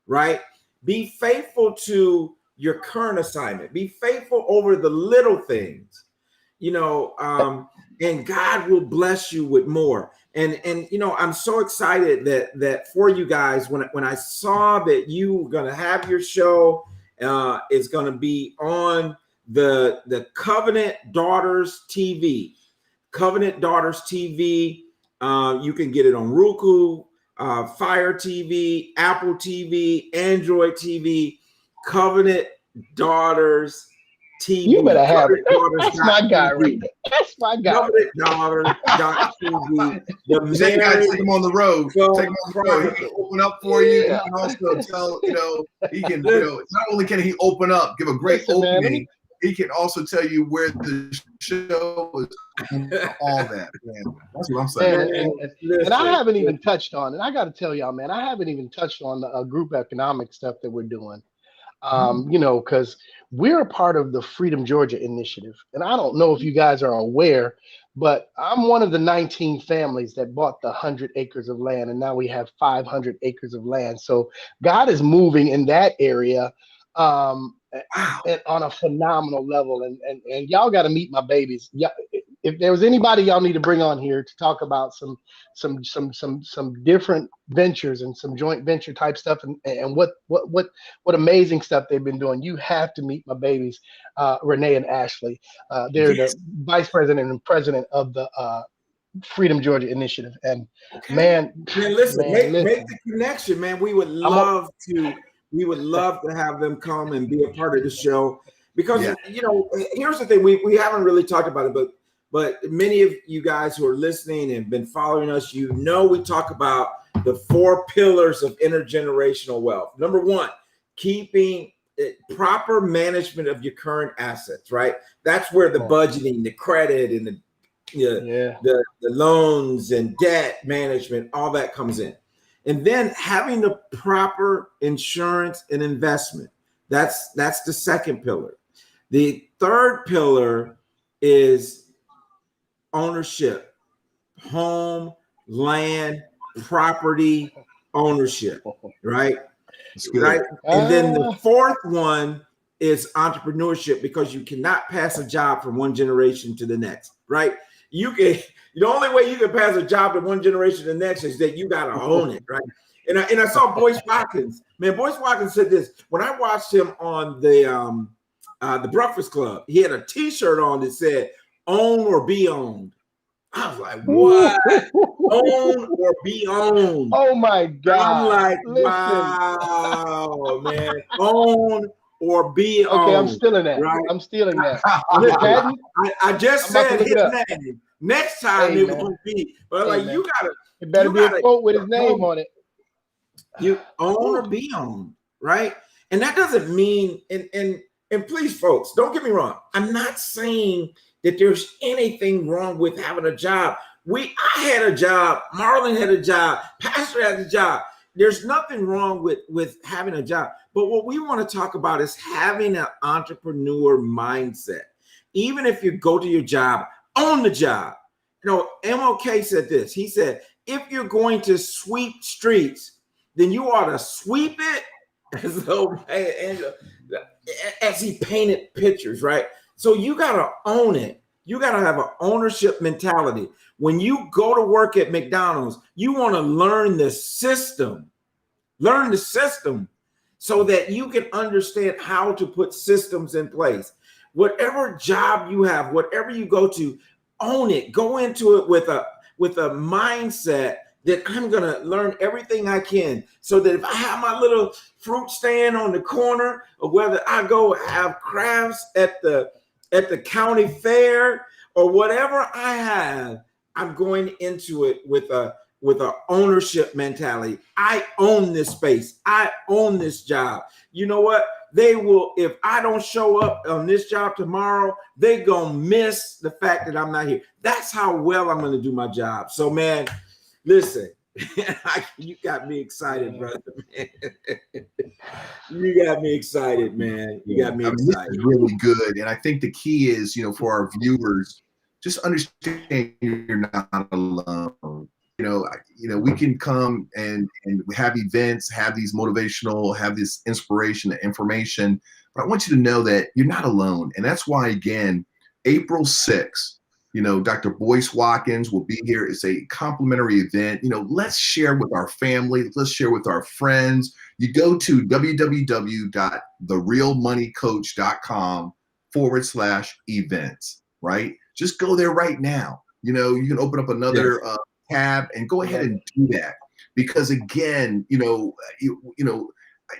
right? Be faithful to your current assignment. Be faithful over the little things. and God will bless you with more. And I'm so excited that for you guys, when I saw that you were going to have your show, it's going to be on the Covenant Daughters TV. Covenant Daughters TV. You can get it on Roku, Fire TV, Apple TV, Android TV. Covenant Daughters TV. You better have it. That's my guy right there. That's my guy. Covenant Daughters.tv. Take him on the road. Take him on the road. He can open up for you. He can also tell, he can, not only can he open up, give a great opening, he can also tell you where the show is, all that. Man. That's what I'm saying. And I haven't even touched on, and I got to tell y'all, man, I haven't even touched on the group economic stuff that we're doing. Because we're a part of the Freedom Georgia initiative. And I don't know if you guys are aware, but I'm one of the 19 families that bought the 100 acres of land. And now we have 500 acres of land. So God is moving in that area and on a phenomenal level. And y'all got to meet my babies. Yeah, if there was anybody y'all need to bring on here to talk about some different ventures and some joint venture type stuff and what amazing stuff they've been doing, you have to meet my babies, Renee and Ashley. They're the vice president and president of the Freedom Georgia Initiative. And man, listen, make the connection, man. We would love to have them come and be a part of the show because here's the thing, we haven't really talked about it, but many of you guys who are listening and been following us, we talk about the 4 pillars of intergenerational wealth. Number 1, keeping proper management of your current assets, right? That's where the budgeting, the credit, and the loans and debt management, all that comes in. And then having the proper insurance and investment. That's the second pillar. The third pillar is ownership, home, land, property ownership, right? Right. And then the fourth one is entrepreneurship, because you cannot pass a job from one generation to the next, right? The only way you can pass a job to one generation to the next is that you got to own it, right? And I saw Boyce Watkins. Man, Boyce Watkins said this when I watched him on the Breakfast Club. He had a T-shirt on that said "Own or be owned." I was like, "What? Own or be owned?" Oh my God! I'm like, "Wow, man! Own or be owned." Okay, I'm stealing that. Right? I'm stealing that. I just said his name. Next time it will be, but you gotta. It better be a quote with his name on it. You own or be owned, right? And that doesn't mean, and please, folks, don't get me wrong. I'm not saying that there's anything wrong with having a job. I had a job. Marlon had a job. Pastor had a job. There's nothing wrong with having a job. But what we want to talk about is having an entrepreneur mindset. Even if you go to your job, own the job. MLK said this. He said, if you're going to sweep streets, then you ought to sweep it as he painted pictures, right? So you got to own it. You got to have an ownership mentality. When you go to work at McDonald's, you want to learn the system. Learn the system so that you can understand how to put systems in place. Whatever job you have, whatever you go to, own it. Go into it with a mindset that I'm going to learn everything I can, so that if I have my little fruit stand on the corner, or whether I go have crafts at the county fair or whatever I have, I'm going into it with a ownership mentality. I own this space. I own this job. You know what? They will, if I don't show up on this job tomorrow, they gonna miss the fact that I'm not here. That's how well I'm gonna do my job. So, man, listen, you got me excited, brother. Man. You got me excited, man. You got me excited. This is really good. And I think the key is, for our viewers, just understand you're not alone. We can come and have events, have these motivational, have this inspiration, information, but I want you to know that you're not alone. And that's why, again, April 6th. Dr. Boyce Watkins will be here. It's a complimentary event. Let's share with our family. Let's share with our friends. You go to www.therealmoneycoach.com/events, right? Just go there right now. You can open up another tab and go ahead and do that. Because again, we don't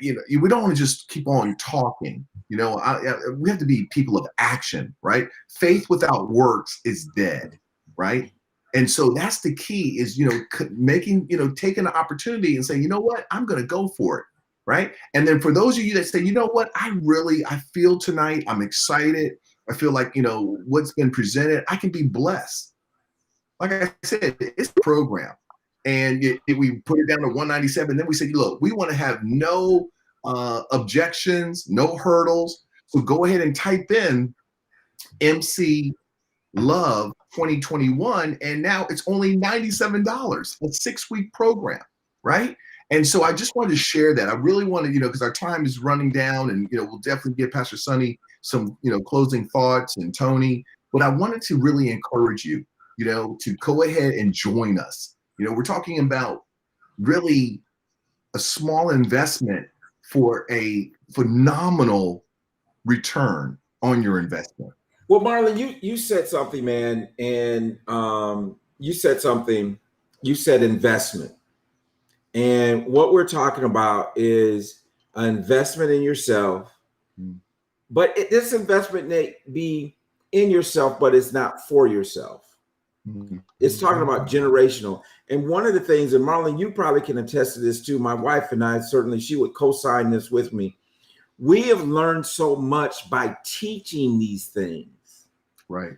want to just keep on talking. We have to be people of action, right? Faith without works is dead, right? And so that's the key is, taking the opportunity and saying, you know what, I'm going to go for it, right? And then for those of you that say, you know what, I feel tonight, I'm excited. I feel like, what's been presented, I can be blessed. Like I said, it's a program. And we put it down to 197. Then we said, look, we want to have no objections, no hurdles. So go ahead and type in MC Love 2021. And now it's only $97, a 6-week program, right? And so I just wanted to share that. I really wanted, because our time is running down and, we'll definitely give Pastor Sonny some, closing thoughts and Tony. But I wanted to really encourage you, to go ahead and join us. We're talking about really a small investment for a phenomenal return on your investment. Well, Marlon, you said something, man, and you said investment. And what we're talking about is an investment in yourself. But this investment may be in yourself, but it's not for yourself. It's talking about generational. And one of the things, and Marlon, you probably can attest to this too. My wife and I, certainly she would co-sign this with me. We have learned so much by teaching these things. Right.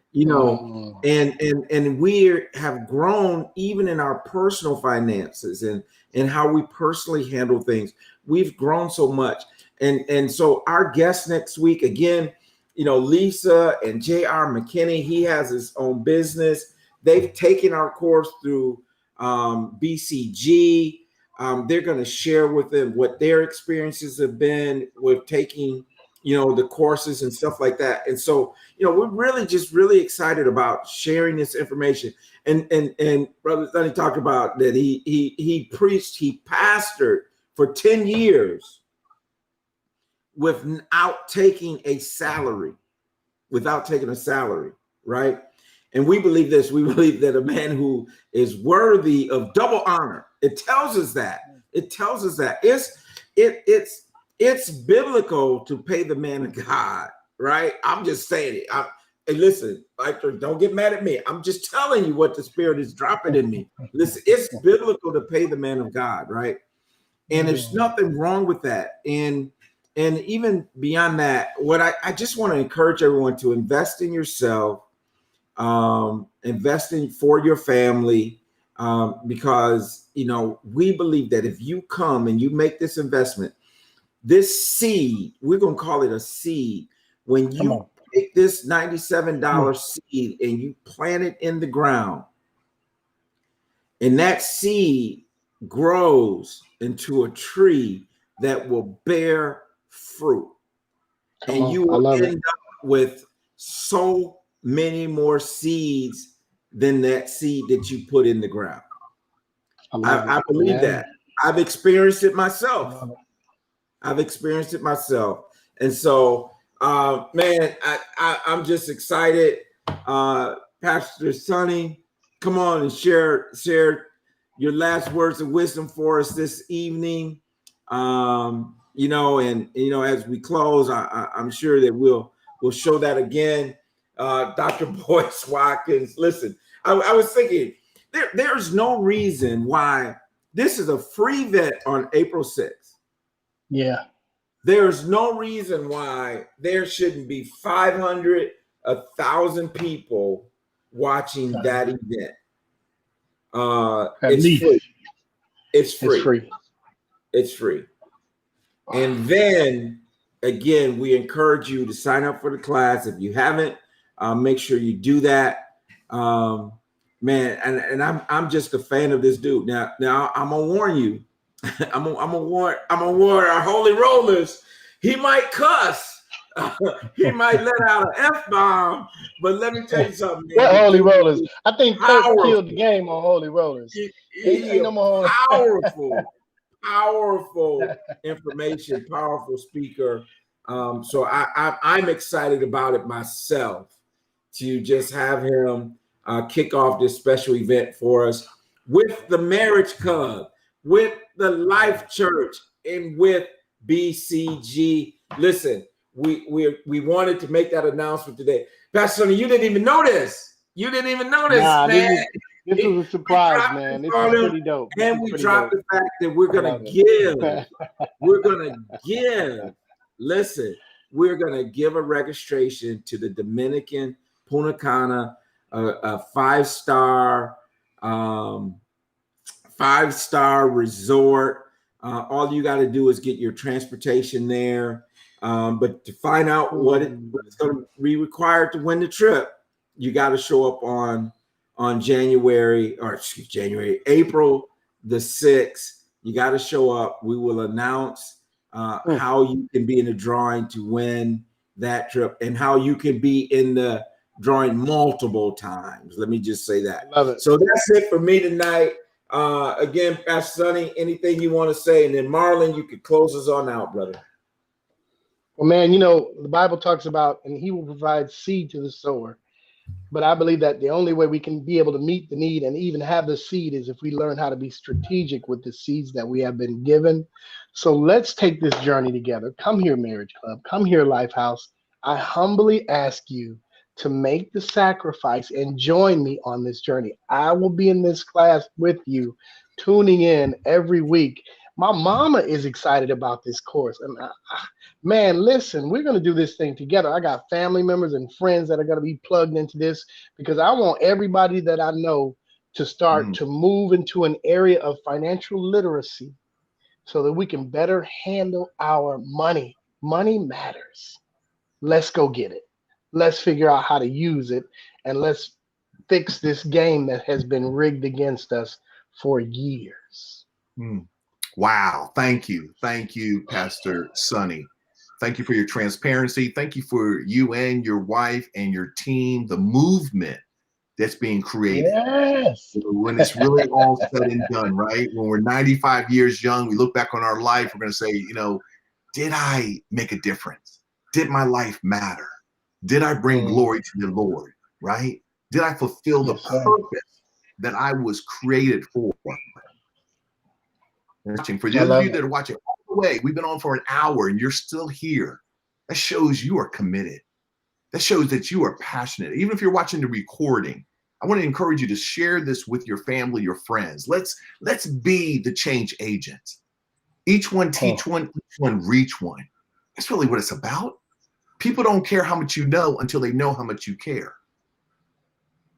And we have grown even in our personal finances and how we personally handle things. We've grown so much. And so our guest next week, again, Lisa and J.R. McKinney, he has his own business. They've taken our course through BCG. They're going to share with them what their experiences have been with taking, the courses and stuff like that. And so, we're really excited about sharing this information. And Brother Sonny talked about that he preached, he pastored for 10 years without taking a salary, right? And we believe this. We believe that a man who is worthy of double honor. It tells us that. It's biblical to pay the man of God, right? I'm just saying it. Hey, listen, don't get mad at me. I'm just telling you what the Spirit is dropping in me. Listen, it's biblical to pay the man of God, right? And there's nothing wrong with that. And even beyond that, what I just want to encourage everyone to invest in yourself. Investing for your family, because we believe that if you come and you make this investment, this seed, we're gonna call it a seed. When you take this $97 seed and you plant it in the ground, and that seed grows into a tree that will bear fruit, and you will end up with so many more seeds than that seed that you put in the ground. I believe that. I've experienced it myself. And so, man, I'm just excited. Pastor Sonny, come on and share your last words of wisdom for us this evening. As we close, I'm sure that we'll show that again. Dr. Boyce Watkins, listen, I was thinking there's no reason why this is a free event on April 6th. Yeah. There's no reason why there shouldn't be 500, 1,000 people watching that event. It's free. And then again, we encourage you to sign up for the class. If you haven't, make sure you do that. Man, and I'm just a fan of this dude. Now I'm gonna warn you. I'm gonna warn our holy rollers. He might cuss. He might let out an F-bomb, but let me tell you something, man. What The Holy dude Rollers? is I think Kirk killed the game on Holy Rollers. He Ain't no more. powerful information, powerful speaker. So I'm excited about it myself to just have him kick off this special event for us with the Marriage Club, with the Life Church, and with BCG. Listen, we wanted to make that announcement today. Pastor Sonny, you didn't even know this. You didn't even know this, Nah, man. this was a surprise, man. This is pretty dope. And we dropped the fact that we're gonna give. We're gonna give. Listen, we're gonna give a registration to the Dominican Punta Cana, a five-star resort. All you got to do is get your transportation there. But to find out what's going to be required to win the trip, you got to show up on April the 6th. You got to show up. We will announce how you can be in the drawing to win that trip and how you can be in the drawing multiple times. Let me just say that. Love it. So that's it for me tonight. Again, Pastor Sonny, anything you want to say? And then Marlon, you could close us on out, brother. Well, man, you know, the Bible talks about, and he will provide seed to the sower. But I believe that the only way we can be able to meet the need and even have the seed is if we learn how to be strategic with the seeds that we have been given. So let's take this journey together. Come here, Marriage Club. Come here, Lifehouse. I humbly ask you to make the sacrifice and join me on this journey. I will be in this class with you, tuning in every week. My mama is excited about this course. And man, listen, we're going to do this thing together. I got family members and friends that are going to be plugged into this because I want everybody that I know to start to move into an area of financial literacy so that we can better handle our money. Money matters. Let's go get it. Let's figure out how to use it, and let's fix this game that has been rigged against us for years. Wow. Thank you. Thank you, Pastor Sonny. Thank you for your transparency. Thank you for you and your wife and your team, the movement that's being created. Yes. When it's really all said and done, right? When we're 95 years young, we look back on our life, we're going to say, you know, did I make a difference? Did my life matter? Did I bring glory to the Lord, right? Did I fulfill the purpose that I was created for? For those of you that are watching all the way, we've been on for an hour and you're still here. That shows you are committed. That shows that you are passionate. Even if you're watching the recording, I want to encourage you to share this with your family, your friends. Let's be the change agents. Each one teach one, each one reach one. That's really what it's about. People don't care how much you know until they know how much you care.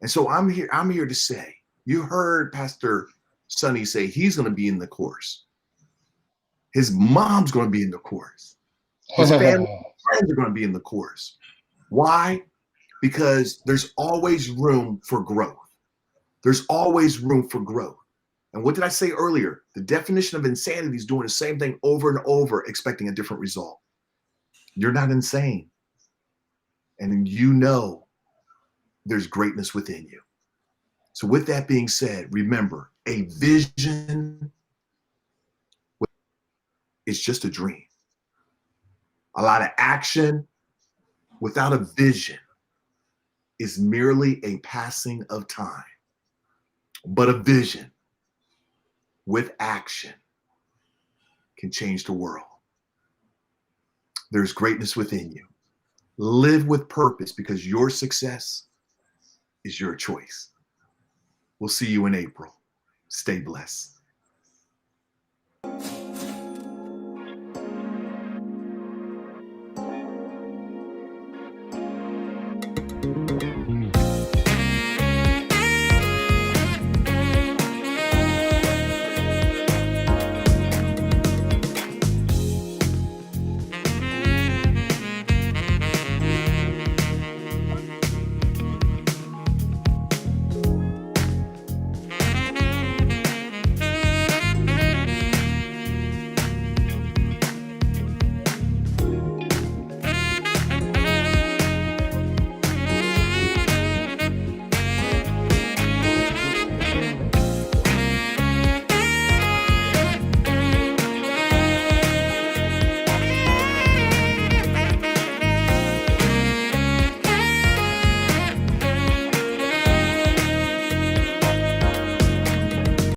And so I'm here to say, you heard Pastor Sonny say he's going to be in the course. His mom's going to be in the course. His family friends are going to be in the course. Why? Because there's always room for growth. There's always room for growth. And what did I say earlier? The definition of insanity is doing the same thing over and over, expecting a different result. You're not insane. And you know there's greatness within you. So with that being said, remember, a vision is just a dream. A lot of action without a vision is merely a passing of time. But a vision with action can change the world. There's greatness within you. Live with purpose because your success is your choice. We'll see you in April. Stay blessed.